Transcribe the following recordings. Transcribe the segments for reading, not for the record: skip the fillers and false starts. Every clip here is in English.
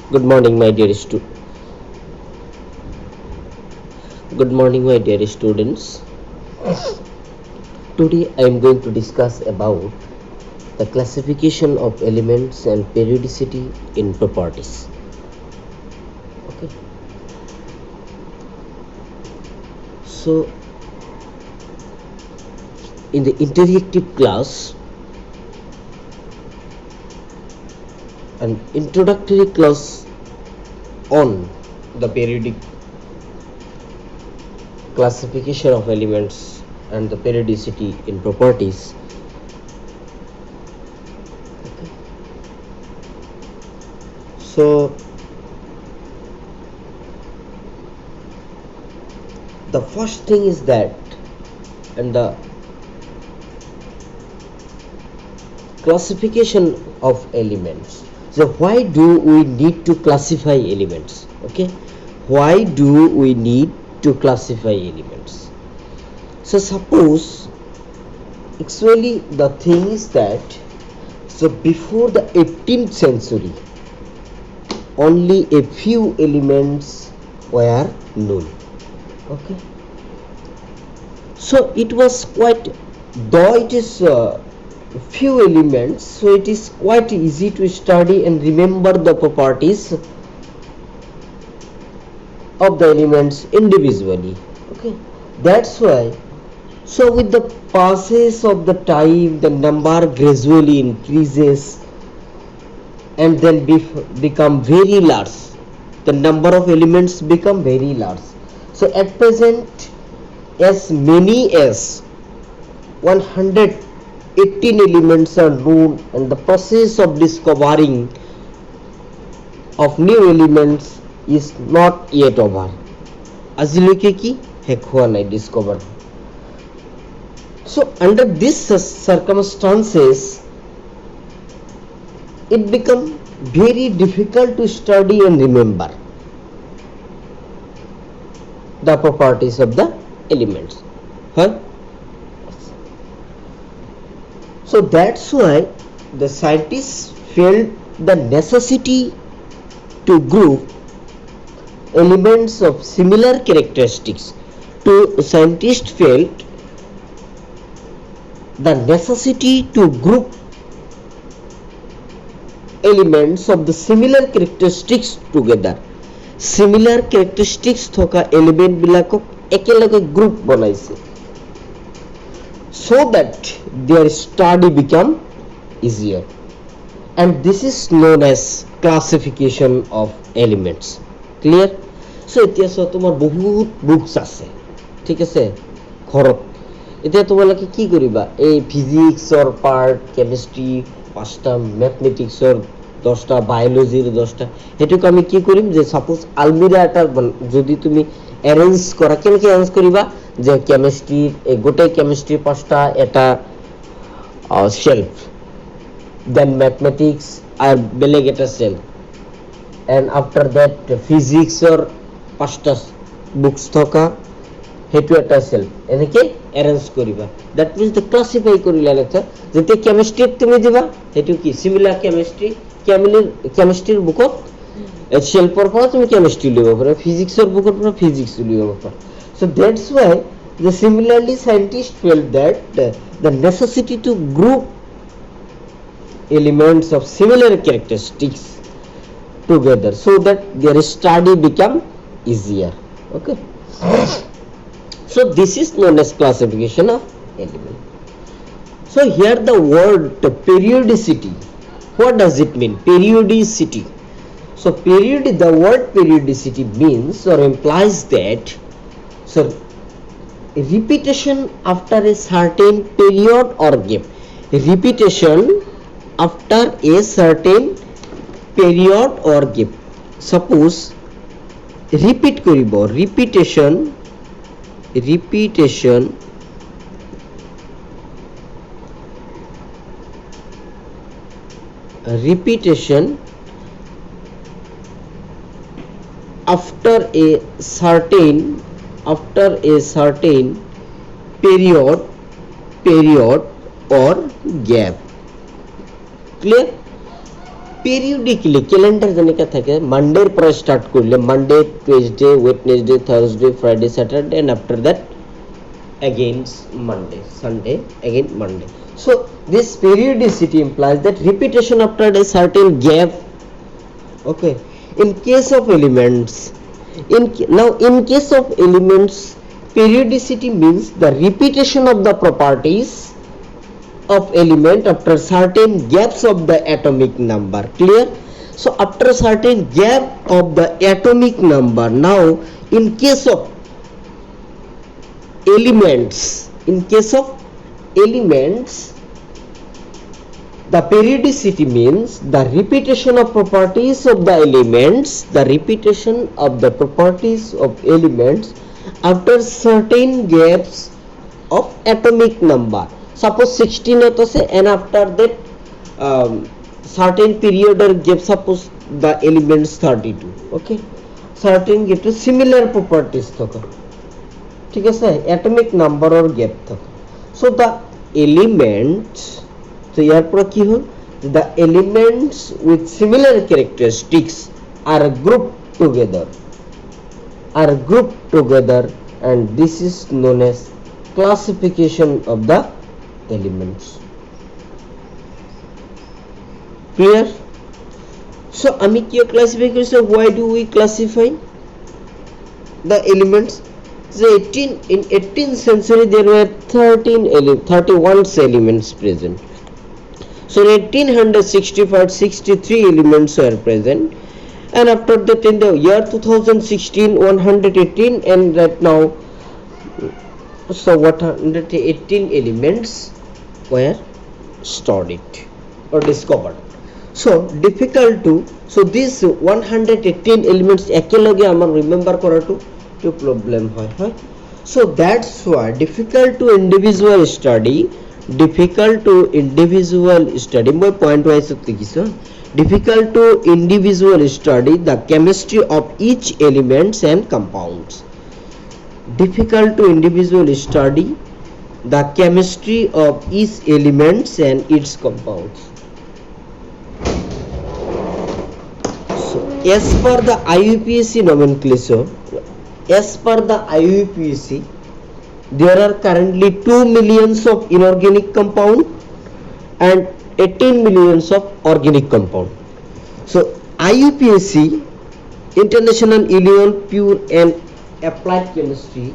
Good morning, my dear Good morning, my dear students. Today, I am going to discuss about the classification of elements and periodicity in properties. Okay. So, in the interactive class, an introductory class on the periodic classification of elements and the periodicity in properties. Okay. So the first thing is that, and the classification of elements. So why do we need to classify elements? Okay, why do we need to classify elements? So suppose, actually the thing is that, so before the 18th century, only a few elements were known. Okay, so it was quite, though it is few elements, so it is quite easy to study and remember the properties of the elements individually. Okay, that's why, so with the passage of the time, the number gradually increases and then become very large. The number of elements become very large. So at present, as many as 118 elements are known, and the process of discovering of new elements is not yet over. আজিলৈকে কি শেষ হোৱা নাই discover. So under these circumstances, it becomes very difficult to study and remember the properties of the elements. Huh? So that's why the scientists felt the necessity to group elements of similar characteristics. Scientists felt the necessity to group elements of the similar characteristics together. Similar characteristics থকা element বিলাকক একেলগে group বনাইছে, so that their study become easier, and this is known as classification of elements. Clear? So এতিয়া চোৱা, তোমাৰ বহুত books আছে, ঠিক আছে ঘৰত। এতিয়া তোমালোকে কি কৰিবা, এই ফিজিক্সৰ পাৰ্ট, কেমিষ্ট্ৰি 5টা, মেথমেটিক্সৰ 10টা, বায়োলজিৰ 10টা, সেইটোক আমি কি কৰিম, যে সাপোজ আলমিৰা এটা যদি তুমি এৰেঞ্জ কৰা, কেনেকৈ এৰেঞ্জ কৰিবা, যে কেমিষ্ট্ৰিৰ এই গোটেই কেমিষ্ট্ৰিৰ 5টা এটা শেল্ফ, দেন মেথমেটিক্স আৰু বেলেগ এটা শেল্ফ, and after that physicsৰ 5টা বুকস থকা সেইটো এটা শেল্ফ, এনেকৈ এৰেঞ্জ কৰিবা। দ্যাট মিন্স দ্য ক্লাছিফাই কৰিলা লেখা। যেতিয়া কেমিষ্ট্ৰিত তুমি দিবা, সেইটো কি সিমিলাৰ কেমিষ্ট্ৰি, কেমিষ্ট্ৰিৰ বুকত শেল্ফৰ পৰা তুমি কেমিষ্ট্ৰি উলিয়াব পাৰা, ফিজিক্সৰ বুকৰ পৰা ফিজিক্স উলিয়াব পাৰা। So that's why the similarly scientists felt that the necessity to group elements of similar characteristics together, so that their study become easier. Okay, so this is known as classification of element. So here the word periodicity, what does it mean? Periodicity. So the word periodicity means or implies that, so repetition after a certain period or gap. Repetition after a certain period or gap. Suppose repeat করিব, repetition after a certain period or gap. Clear? Periodically calendar যেনেকা থাকে মানডের পরে start করলে Monday Tuesday Wednesday Thursday Friday Saturday and after that again Monday, Sunday, again Monday. So this periodicity implies that repetition after a certain gap. Okay. In case of elements, in case of elements, periodicity means the repetition of the properties of element after certain gaps of the atomic number. Clear? So after certain gap of the atomic number, now in case of elements, the periodicity means the repetition of properties of the elements, after certain gaps of atomic number. Suppose 16 হতেছে and after that certain period or gap, suppose the elements 32. Okay, certain gap to similar properties থাকে, ঠিক আছে, atomic number or gap থাকে। So the elements, তো ইয়ার পরে কি হল, the elements with similar characteristics are group together and this is known as classification of the elements. Clear? So আমি কি ক্লাসিফাই করছি, why do we classify the elements? So in 18th century there were 31 elements present. So in 1865 63 elements were present, and after that in the year 2016 118, and right now so 118 elements were studied or discovered. So difficult to, so these 118 elements একলগে আমার remember করা to problem হয়। So that's why difficult to individual study মই point wise লিখিছো, difficult to individual study the chemistry of each elements and compounds. Difficult to individual study the chemistry of each elements and its compounds. So as per the IUPAC nomenclature, there are currently 2 millions of inorganic compound and 18 millions of organic compound. So IUPAC, International Union Pure and Applied Chemistry,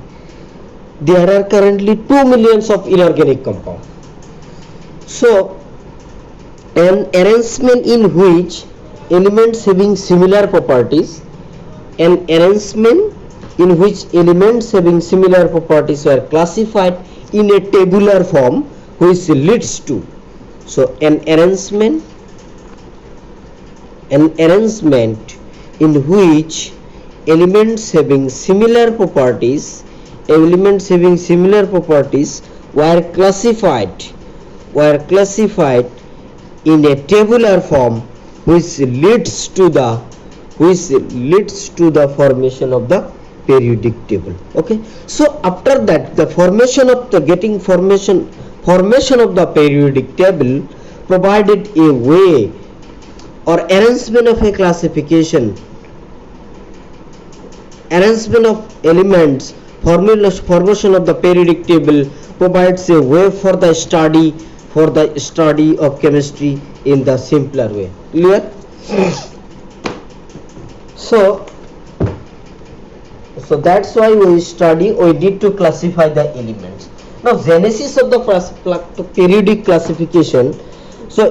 there are currently 2 millions of inorganic compound. So an arrangement in which elements having similar properties, were classified in a tabular form which leads to, so an arrangement in which elements having similar properties were classified in a tabular form which leads to the formation of the periodic table. Okay, so after that the formation of the periodic table provided a way or arrangement of a classification, arrangement of elements, formation of the periodic table provides a way for the study of chemistry in the simpler way. Clear? So that's why we need to classify the elements. Now genesis of the periodic classification. So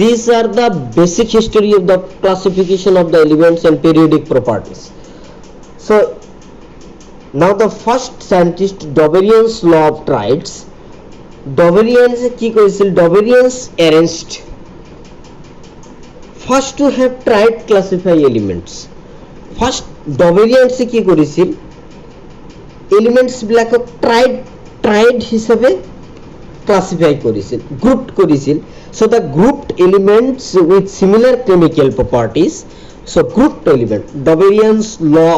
these are the basic history of the classification of the elements and periodic properties. So now the first scientist, Doverian's law of triads, Doverian's arranged first to have tried classify elements. First Doverians কি করেছিল, elements বিলাকক tried হিসাবে classify করেছিল, grouped করেছিল। So the grouped elements with similar chemical properties, so grouped element, Doverian's law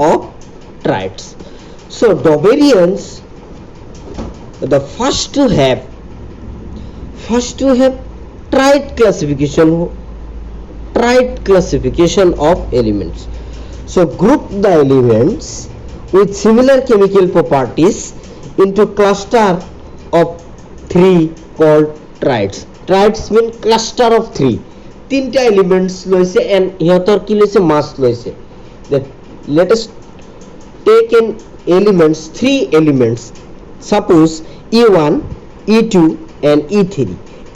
of triads. So Doverians, the first to have first we have triad classification of elements. So group the elements with similar chemical properties into cluster of 3 called triads. Triads mean cluster of 3. তিনটা elements লইছে and ইহতৰ কি লইছে mass লইছে. That let us take an elements, 3 elements. Suppose E1, E2 and E3.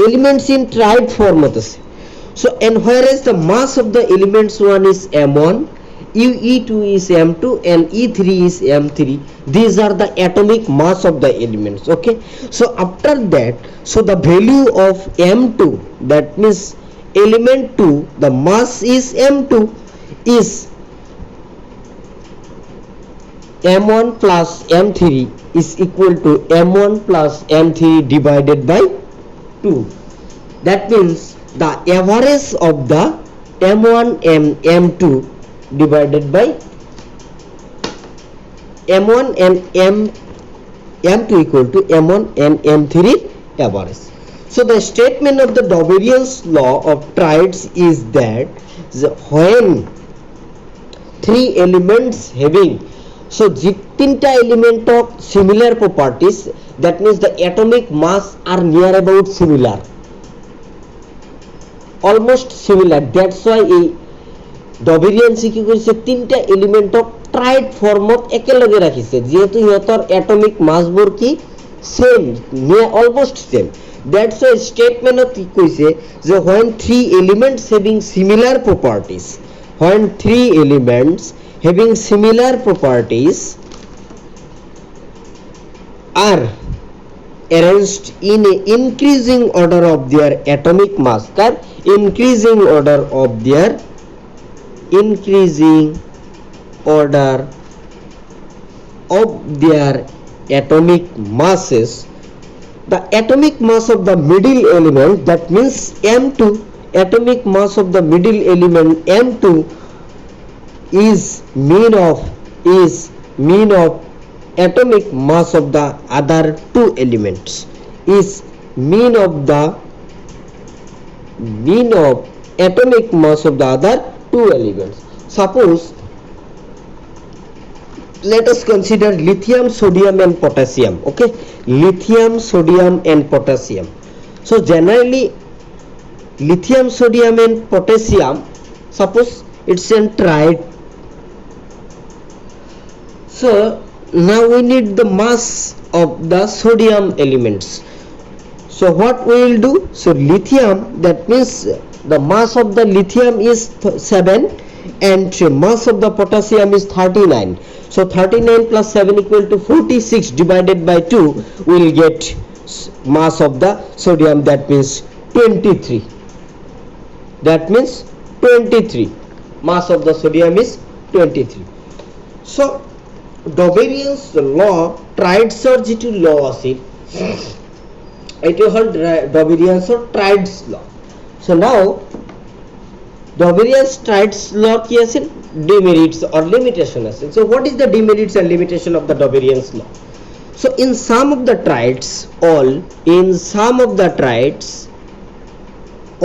Elements in triad format আছে. So and whereas the mass of the elements 1 is M1, E2 is M2 and E3 is M3. These are the atomic mass of the elements. Okay. So after that, so the value of M2, that means element 2, the mass is M2, is M1 plus M3 is equal to M1 plus M3 divided by 2. That means the average of the M1 and M2 divided by M1 and M2 equal to M1 and M3 average. So the statement of the Doberian's law of triads is that when 3 elements having, so তিনটা element of similar properties, that means the atomic mass are near about similar, almost similar. That's why এই Doberian কি কৰিছে তিনটা element of triad formত একেলগে ৰাখিছে, যেহেতু ইহঁতৰ atomic mass বোৰ কি same, near almost same. That's why statement of কি কৈছে যে when 3 elements having similar properties, when 3 elements having similar properties are arranged in a increasing order of their atomic mass, increasing order of their atomic masses, the atomic mass of the middle element, that means M2, atomic mass of the middle element M2 is mean of atomic mass of the other 2 elements, is mean of atomic mass of the other 2 elements. Suppose let us consider lithium, sodium and potassium. Okay, lithium, sodium and potassium. So generally lithium, sodium and potassium, suppose it's a triad. So now we need the mass of the sodium elements. So what we will do? So lithium, that means the mass of the lithium is 7 and mass of the potassium is 39. So 39 plus 7 equal to 46 divided by 2, we will get mass of the sodium, that means 23. That means 23. Mass of the sodium is 23. So Doberian's law, triad যেটো law আছিল, এটো হল Doberian's triads law. So now Doberian's triads law কি আছিল? Demerits or limitation আছিল. So what is the demerits and limitation of the Doberian's law? So in some of the triads,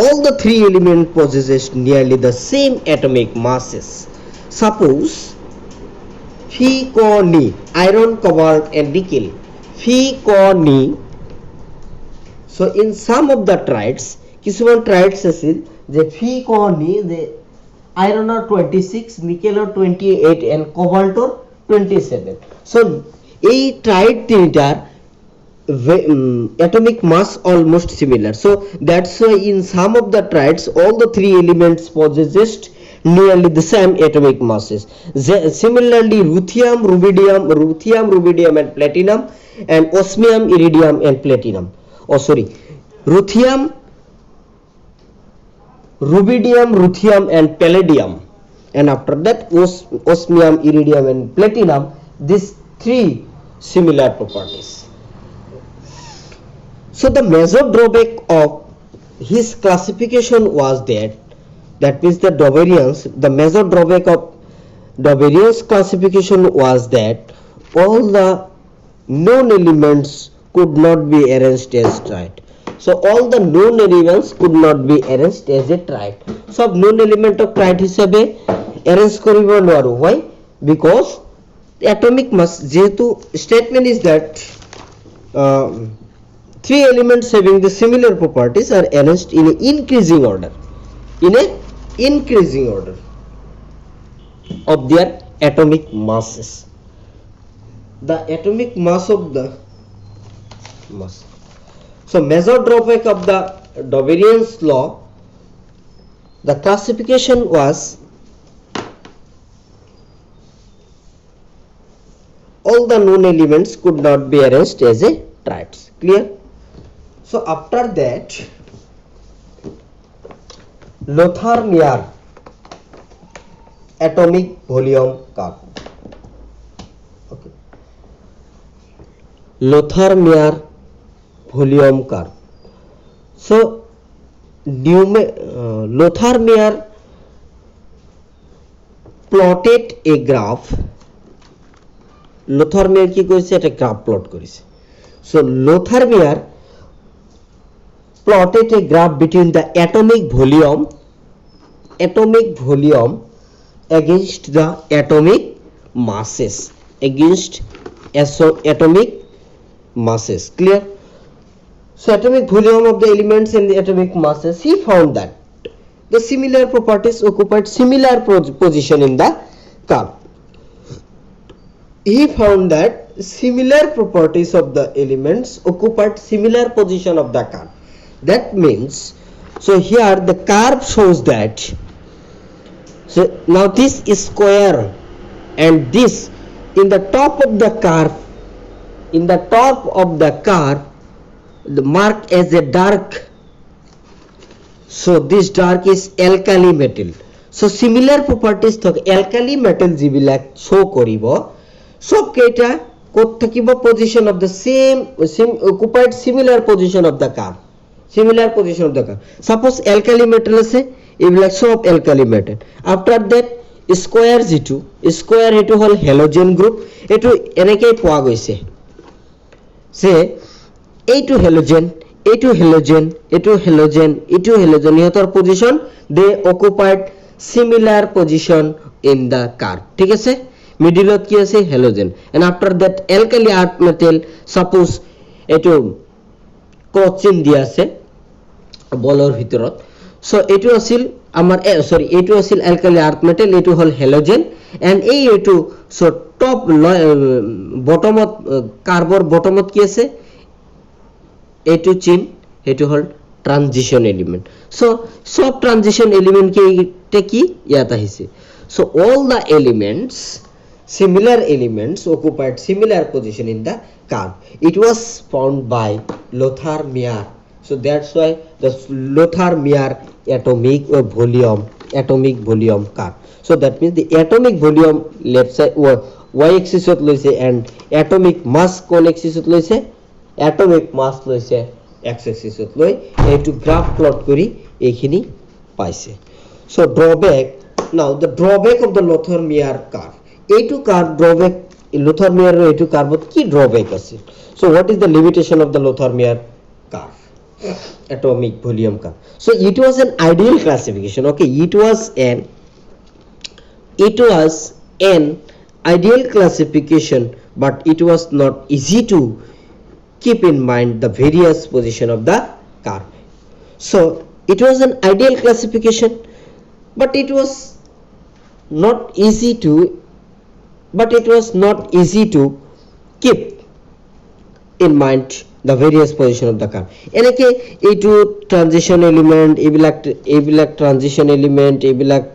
all the 3 elements possess nearly the same atomic masses. Suppose Fe, Co, Ni, iron, cobalt and nickel. Fe, Co, Ni. So in some of the triads, কিছুমান triads আছিল যে Fe, Co, Ni, the iron or 26, nickel or 28 and cobalt or 27. So এই triad তিনটার atomic mass almost similar. So that's why in some of the triads all the 3 elements possessed nearly the same atomic masses. Similarly ruthenium, rubidium and platinum, and osmium, iridium and platinum. Ruthenium, rubidium, ruthenium and palladium, and after that osmium, iridium and platinum. These 3 similar properties. So the major drawback of his classification was that means the major drawback of Doberian's classification was that all the known elements could not be arranged as triad. So all the known elements could not be arranged as a triad. সব known element of triad হিসাবে arrange করিব নোৱাৰো. Why? Because atomic mass, যেহেতু statement is that three elements having the similar properties are arranged in a increasing order, in a increasing order of their atomic masses. The atomic mass of the mass. So major drawback of the Doverian's law, the classification was all the known elements could not be arranged as a triads. Clear? So after that, Lothar Meyer atomic volume curve. Okay. Lothar Meyer volume curve. So Lothar Meyer plotted a graph. Lothar Meyer কি করেছে, একটা graph plot করেছে. So Lothar Meyer plotted a graph between the atomic volume against the atomic masses, against atomic masses. Clear? So atomic volume of the elements and the atomic masses, he found that the similar properties occupied similar position in the curve. He found that similar properties of the elements occupied similar position of the curve. That means, so here the curve shows that, so now this is square and this in the top of the curve, the mark as a dark, so this dark is alkali metal. So similar properties thok alkali metal jibilak show koribo sob keita kot thakibo position of the same occupied similar position of the curve, similar position of the curve. Suppose alkali metal ase ebilak sob alkali metal. After that square etu hol halogen group, etu enekei poa goise se এইটো halogen ইহতৰ position, they occupied similar position in the curve. ঠিক আছে, মিডিলত কি আছে, halogen, and after that alkali earth metal, suppose এইটো cross চিহ্ন দিয়া আছে বলৰ ভিতৰত. so এইটো আছিল আমাৰ এইটো আছিল alkali earth metal, এইটো হল halogen, and এইটো so top bottomত কাৰ্বৰ bottomত কি আছে, এইটো চিন, এইটো হল ট্রানজিশন এলিমেন্ট. সো সব ট্রানজিশন এলিমেন্ট কি ইয়াত আহিছে. So all the elements, similar elements occupied similar position in the curve. It was found by Lothar Meyer. So that's why the Lothar Meyer atomic volume curve. So that means the atomic volume left side y axis ত লৈছে and atomic mass কোন axis ত লৈছে, atomic mass লৈছে x axis ত লৈ এইটো graph plot কৰি এইখিনি পাইছে. so drawback, now the drawback of the Lothar Meyer curve, এইটো curve drawback, Lothar Meyer এইটো curve কি drawback আছে. so what is the limitation of the Lothar Meyer curve, atomic volume curve? so it was an ideal classification. Okay, it was an ideal classification, but it was not easy to keep in mind the various position of the curve. So it was an ideal classification, but it was not easy to keep in mind the various position of the curve. এনেকে এইটো transition element, এইবিলাক transition element, এইবিলাক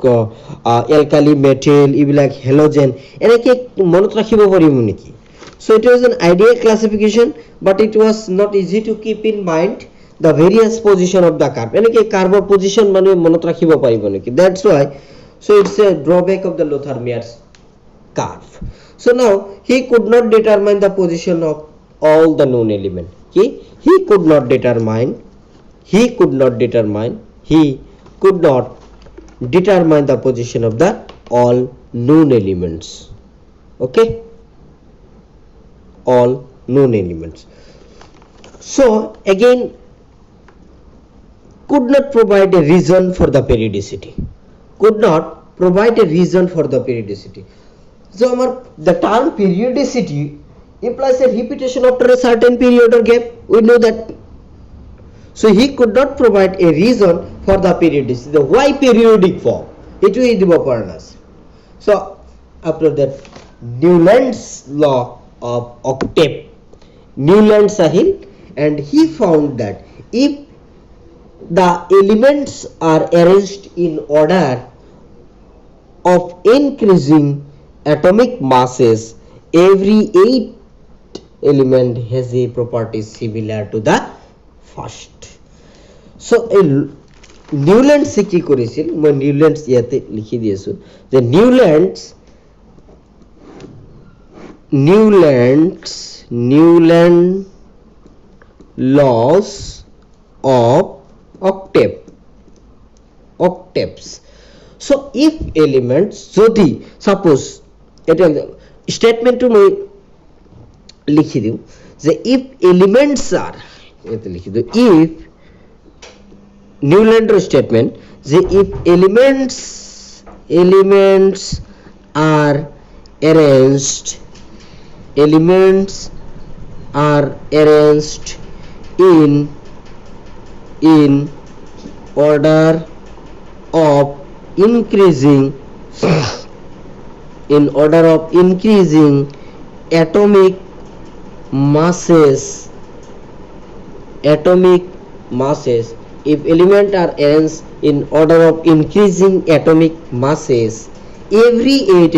alkali metal, এইবিলাক halogen, এনেকে মনত ৰাখিব পাৰিম নেকি? So it was an ideal classification, but it was not easy to keep in mind the various position of the curve. এনেকে কার্বৰ position মানুহে মনত ৰাখিব পাৰিব নেকি? That's why, so it's a drawback of the Lothar Meyer's curve. So now he could not determine the position of all the known element. He could not determine the position of the all known elements. Okay, all known elements. So again could not provide a reason for the periodicity. Could not provide a reason for the periodicity. So the term periodicity implies a repetition after a certain period or gap. We know that. So he could not provide a reason for the periodicity. The why periodic form? It will be the So after that, Newland's law of octave. Newland Sahil, and he found that if the elements are arranged in order of increasing atomic masses, every 8 element has a property similar to the first. So Newland সে কি করেছিল, মই Newland ইয়াতে লিখি দিয়েছো যে Newland laws of octaves. So if elements, যদি suppose এটা স্টেটমেন্টটো মই লিখি দিও যে if elements are, এতে লিখি দিও if Newlander statement যে if elements are arranged in order of increasing atomic masses, if elements are arranged in order of increasing atomic masses, every 8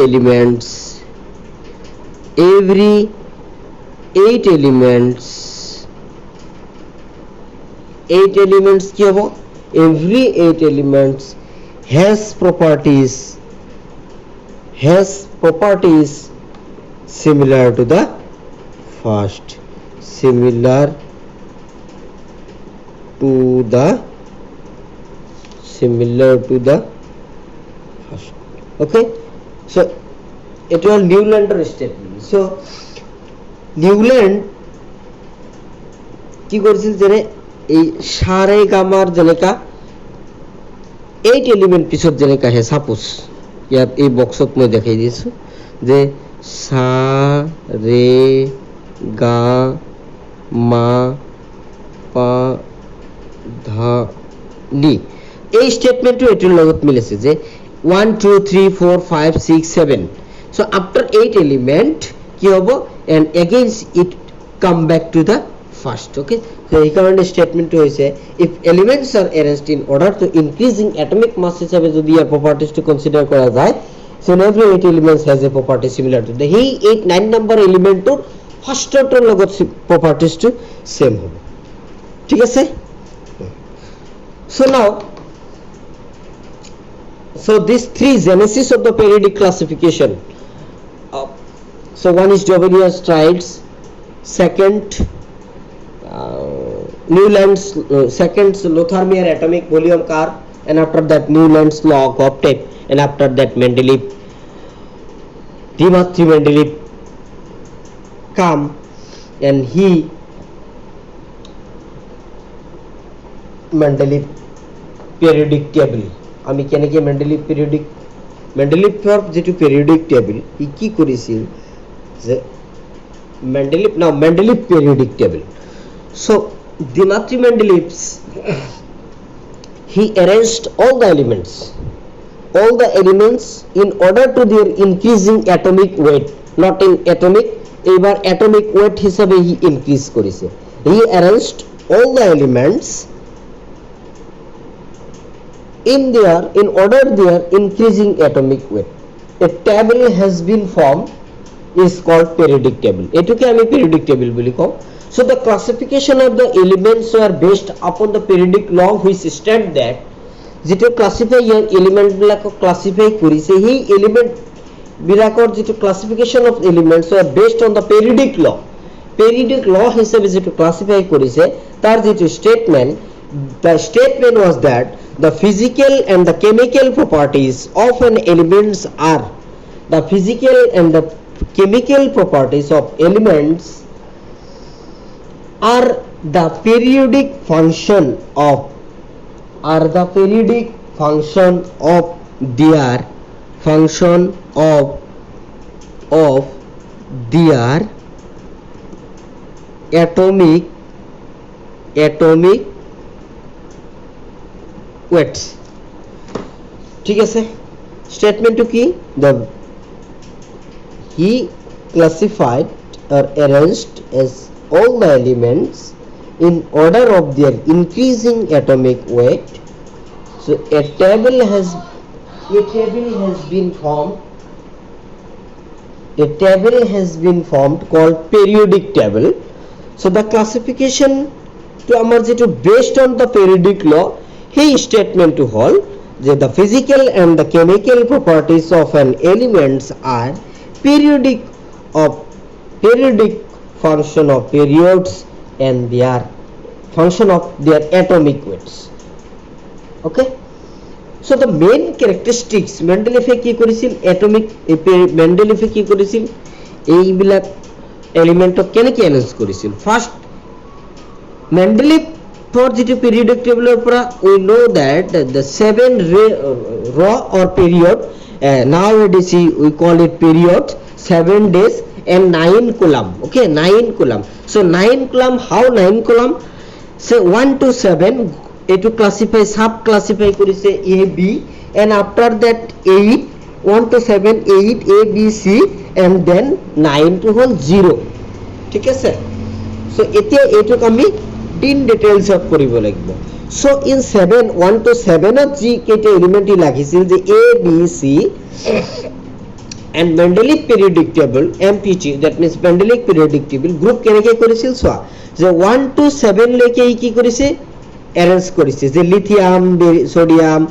elements কি হবো, every 8 elements has properties similar to the first, okay. So it was Newlander statement. So Newland কি করেছিল যে এই সারে গামার যেনেকা 8 element পিছত যেনেকা হে সাপোজ ইয়াত এই বক্সত মই দেখাই দিছো যে সা রে গা মা পা ধা নি, এই স্টেটমেন্টটো এটাৰ লগত মিলিছে যে 1 2 3 4 5 6 7. So after 8 element কি হবো, and again it come back to the first. Okay, so এই কারণে স্টেটমেন্টটো হইছে if elements are arranged in order to increasing atomic mass হিসাবে যদি এর properties to consider করা যায়, so every 8 elements has a property similar to the এই 9 number element to first order লগত properties to same হবে. ঠিক আছে? So now, so these three genesis of the periodic classification. So one is Jovinius-Stiles, second Newland's second Lothair atomic volume curve, and after that Newland's law of octave, and after that Dmitry Mendeleev come, and he Mendeleev periodic table. আমি কেনেকে Mendeleev যেটো periodic table ই কি কৰিছিল যে Mendeleev periodic table. So Dmitry Mendeleev, he arranged all the elements in order to their increasing atomic weight, not in atomic, এবার atomic weight হিসাবে he increase করেছে. He arranged all the elements in order their increasing atomic weight. A table has been formed, is called periodic table. এটাকে আমি periodic table বলি কম. So the classification of the elements were based upon the periodic law which state that যেটো classify element বিলাক classify কৰিছে সেই element বিলাকৰ যেটো classification of elements were based on the periodic law হিচাপে যেটো ক্লাসিফাই কৰিছে তাৰ যেটো statement, the statement was that the physical and the chemical properties of an elements are the physical and the chemical properties of elements are the periodic function of are the periodic function of their atomic weights ঠিক আছে স্টেটমেন্টটো কি the he classified or arranged as all the elements in order of their increasing atomic weight. So a table has been formed called periodic table. So the classification to amar jeto based on the periodic law he statement to hall that the physical and the chemical properties of an elements are periodic function of periods and their function of their atomic weights. Okay, so the main characteristics Mendeleev কি করেছিল atomic Mendeleev কি করেছিল এইগুলা element কেন কি analyse করেছিল first Mendeleev for the periodic table we know that the 7 raw or period nowadays we call it period 7 days and 9 column. Okay, 9 column. So 9 column, how 9 column? Say 1 to 7 to classify sub classify করেছে A B and after that 8 1 to 7 8 A B C and then 9 to whole 0 ঠিক আছে so এতে এটুকু আমি in details of করিব লাগিব so in 7 1 to 7 of G কেটে এলিমেন্টই লাগিছিল যে A B C and Mendeleev periodic table MPT that means Mendeleev periodic table group কেনেকে করেছিল সোয়া যে 1 to 7 লেকে কি করেছে অ্যারেঞ্জ করেছে যে lithium sodium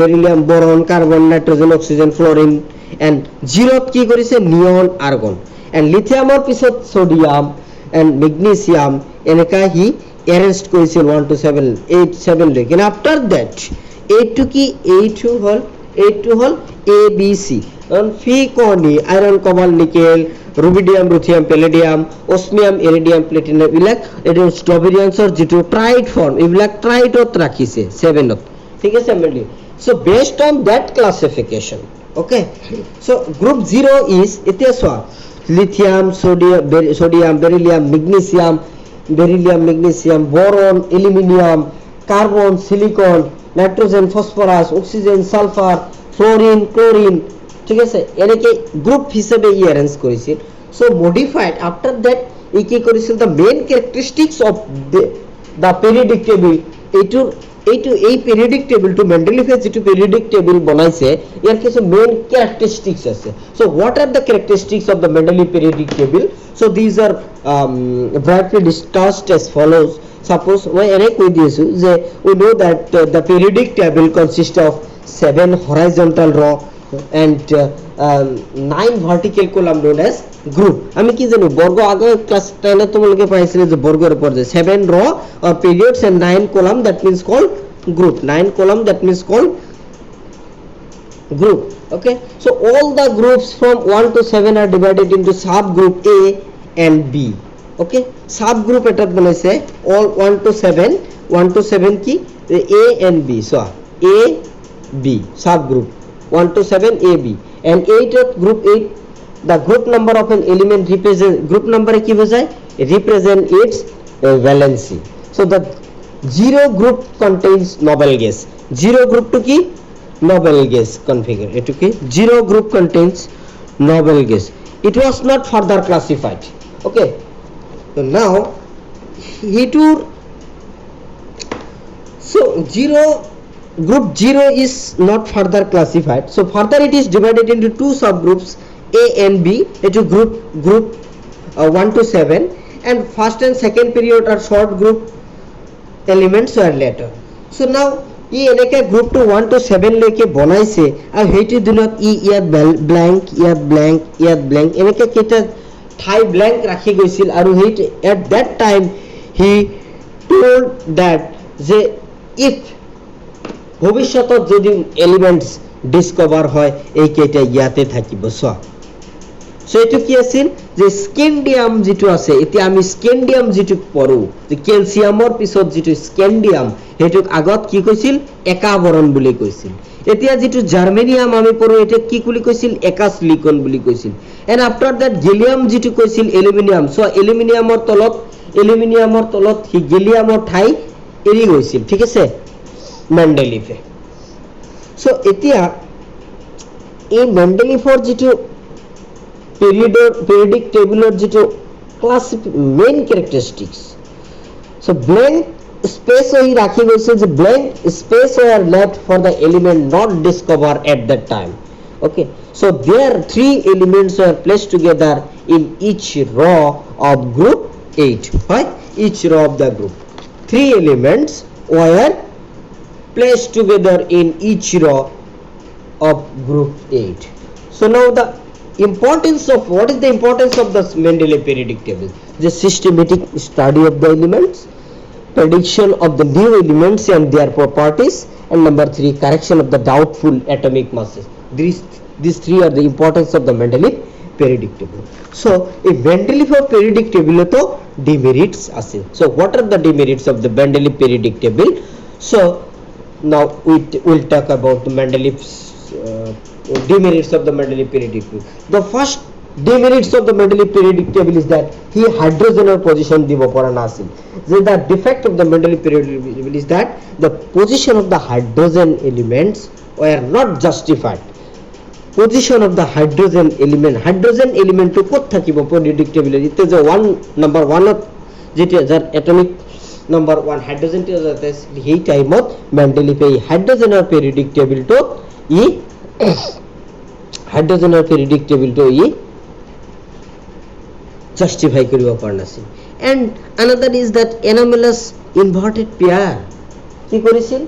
beryllium boron carbon nitrogen oxygen fluorine and জিরোত কি করেছে নিয়ন আর্গন এন্ড লিথিয়ামৰ পিছত সোডিয়াম এন্ড ম্যাগনেসিয়াম এনেকা হি অ্যারেঞ্জ করেছিল 1 to 7 লেকে এন্ড আফটার দ্যাট 8 to কি 8 to হল A B C and ফিকনি iron cobalt nickel rubidium ruthenium palladium osmium iridium platinum ইলাক এটা স্ট্রবেরিয়ানসৰ যেটো ট্রাইড ফর্ম ইবিলাক ট্রাইডত রাখিছে 7ত ঠিক আছে mainly so based on that classification okay so group 0 is এতিয়া সোয়া lithium sodium beryllium magnesium boron aluminium carbon silicon nitrogen phosphorus oxygen sulphur fluorine chlorine ঠিক আছে এনেকে গ্রুপ হিসেবে অ্যারেঞ্জ করেছিল সো মডিফাইড আফটার দ্যাট কি করেছিল the main characteristics of the periodic table এই পেরিয়ডিক টেবল টু Mendeleev যেটো periodic table বনাইছে ইয়ার কিছু মেইন ক্যারেক্টারিস্টিক্স আছে so what are the characteristics of the Mendeleev periodic table so these are briefly discussed as follows suppose মই এনে কৈ দিছো যে we know that the periodic table consists of 7 horizontal row and 9 vertical column known as group আমি কি জানো বর্গ আগে ক্লাস 10 এ তোমাকে পাইছিলে যে বর্গের উপর যে 7 row or periods and 9 column that means called group 9 column that means called group okay so all the groups from 1 to 7 are divided into subgroup A and B okay subgroup এটা বনাইছে all 1 to 7 কি A and B so A B subgroup 1 to 7 A B and 8 of group 8 the group number of an element represent group number কি বোঝায় represent its valency so the zero group contains noble gas zero group to কি noble gas configure eto ki zero group contains noble gas it was not further classified okay so now so group 0 is not further classified so further it is divided into two subgroups A and B into group 1 to 7 and first and second period are short group elements are later so now ই এনেকে group two 1 to 7 লৈকে বনাইছে আৰু হেইটো দিনত ইয়াত blank এনেকে কেটা ঠাই ব্ল্যাঙ্ক ৰাখি গৈছিল আৰু hate at that time he told that যে if ভবিষ্যতত যদি এলিমেন্টস ডিসকভার হয় এই কেটা ইয়াতে থাকিব সো এটো কি আছিল যে স্কেন্ডিয়াম যেটো আছে এতিয়া আমি স্কেন্ডিয়াম যেটো পঢ়ো যে ক্যালসিয়ামৰ পিছত যেটো স্কেন্ডিয়াম হেতুক আগত কি কৈছিল একাবৰণ বুলি কৈছিল এতিয়া যেটো জার্মেনিয়াম আমি পঢ়ো এটা কি বুলি কৈছিল একা সিলিকন বুলি কৈছিল এন্ড আফটার দ্যাট গেলিয়াম যেটো কৈছিল এলুমিনিয়াম সো এলুমিনিয়ামৰ তলত হি গেলিয়ামৰ ঠাই এৰি গৈছিল ঠিক আছে মেন্ডেলিফে সো এতিয়া এই মেন্ডেলিফৰ যেটো periodic table যেটো main characteristics so blank space হি রাখি গৈছে যে blank space were left for the element not discovered at that time okay so there three elements were placed together in each row of group 8 right each row of the group three elements were placed together in each row of group 8 so now the importance of what is the importance of the Mendeleev periodic table the systematic study of the elements prediction of the new elements and their properties and number 3 correction of the doubtful atomic masses these three are the importance of the Mendeleev periodic table so a Mendeleev periodic table to demerits ase so what are the demerits of the Mendeleev periodic table so now we will talk about the Mendeleev's demerits of the Mendeleev periodic table the first demerits of the Mendeleev periodic table is that he hydrogenar position দিব পৰা নাছিল the defect of the Mendeleev periodic table is that the position of the hydrogen elements were not justified position of the hydrogen element to ক'ত থাকিব periodic table ইতে যে 1 number 1 যেটা যার atomic number 1 hydrogen টো যাতে এই টাইমত Mendeleev এই hydrogenar periodic table to E hydrogenar periodic table to E justify কৰিব পৰা নাছিল and another is that anomalous inverted pair কি কৰিছিল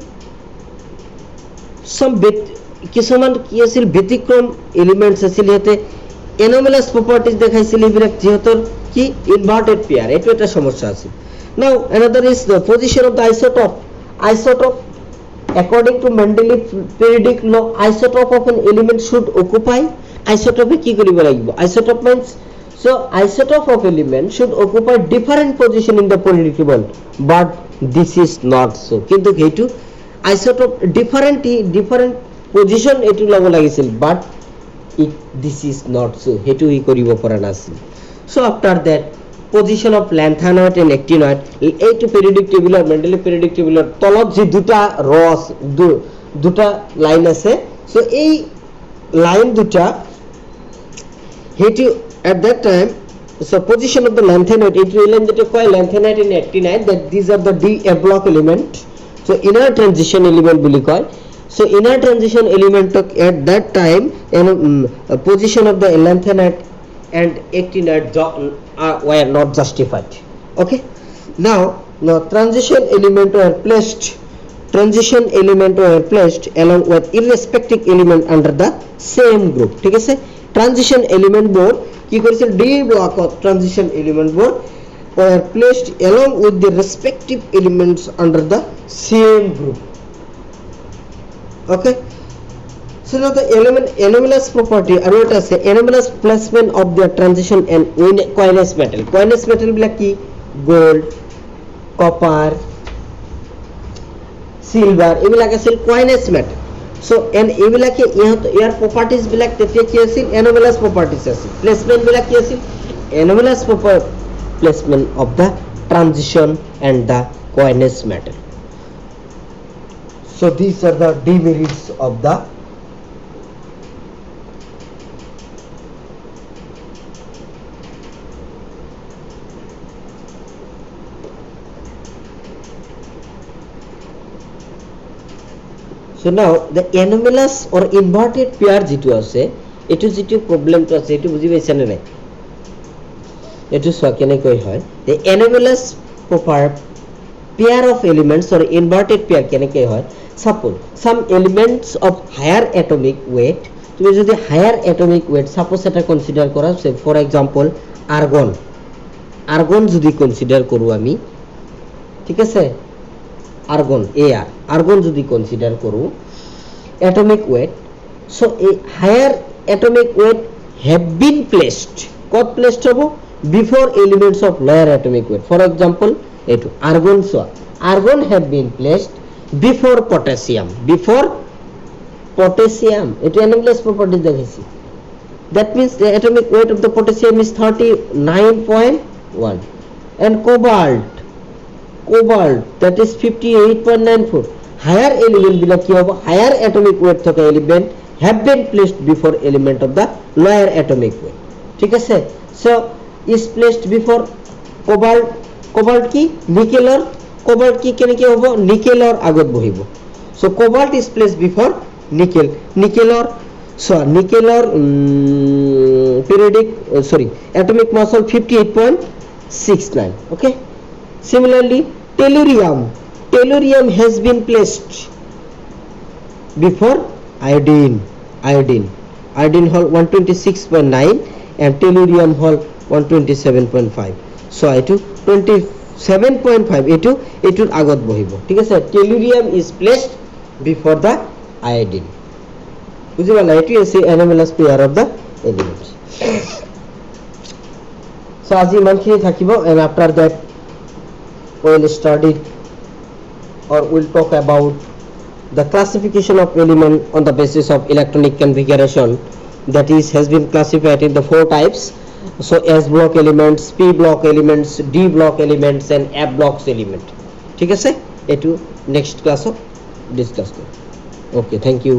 some কিছুমান কি আছিল ব্যতিক্ৰম এলিমেন্টস আছিল হেতে anomalous properties দেখাইছিল এইবিলাক যেহেতৰ কি inverted pair এটো এটা সমস্যা আছিল now another is the position of the isotope according to Mendeleev periodic law isotope of an element should occupy isotope কি কৰিব লাগিব isotope means so isotope of element should occupy different position in the periodic table but this is not so কিন্তু হেতু isotope different position এটু লব লাগিছিল but this is not so হেতু হি কৰিব পৰা নাছিল so after that position of lanthanoid and actinoid এইটো periodic table or Mendeleev periodic table or তলত যে দুটা র দুটা লাইন আছে so এই লাইন দুটা হেতু at that time so position of the lanthanoid it will end the coil lanthanoid and actinide that these are the d block element so inner transition element বুলি কয় so inner transition element at that time position of the lanthanoid and actinide were not justified okay now transition element were placed along with irrespective element under the same group ঠিক আছে transition element বোৰ কি কৰিছিল d block of transition element বোৰ were placed along with the respective elements under the same group okay so now the anomalous property and what is anomalous placement of the transition and coinless metal বিলাক কি gold copper silver এইবিলাক আছিল coinless metal so and এইবিলাকে ইয়াৰ properties বিলাক তেতিয়া কি আছিল anomalous properties আছিল placement বিলাক কি আছিল anomalous placement of the transition and the coinless metal so these are the demerits of the so now the anomalous or inverted pair যেটো আছে এটো যেটো প্রবলেম তো আছে এটো বুঝি পাইছা না নাই এটো সো কেনে কই হয় the anomalous pair of elements or inverted pair কেনে কে হয় suppose some elements of higher atomic weight তুমি যদি higher atomic weight suppose এটা কনসিডার করা for example argon যদি কনসিডার করু আমি ঠিক আছে argon যদি কনসিডার করু atomic weight so a higher atomic weight have been placed কত প্লেসড হবো before elements of lower atomic weight for example এটু আর্গন সোয়া argon have been placed before potassium এটু অ্যানালিস প্রপার্টি দেখাইছি that means the atomic weight of the potassium is 39.1 and cobalt that is 58.94 higher element bila ki hobo higher atomic weight thoka element have been placed before element of the lower atomic weight ঠিক আছে so is placed before cobalt ki cobalt ki kene ki hobo nickel or agot bohibo so cobalt is placed before nickel or so nickel or periodic atomic mass of 58.69 okay similarly tellurium has been placed before iodine hall 126.9 and tellurium hall 127.5 so etu 27.5 etur agot bohibo ঠিক আছে tellurium is placed before the iodine বুঝি পালা এটি আছে anomalous pair of the elements so আজি ইমানখিনি থাকিব and after that we will study or we'll talk about the classification of element on the basis of electronic configuration that is has been classified in the four types so S block elements P block elements D block elements and F blocks element ঠিক আছে এটু next class of discuss করব okay thank you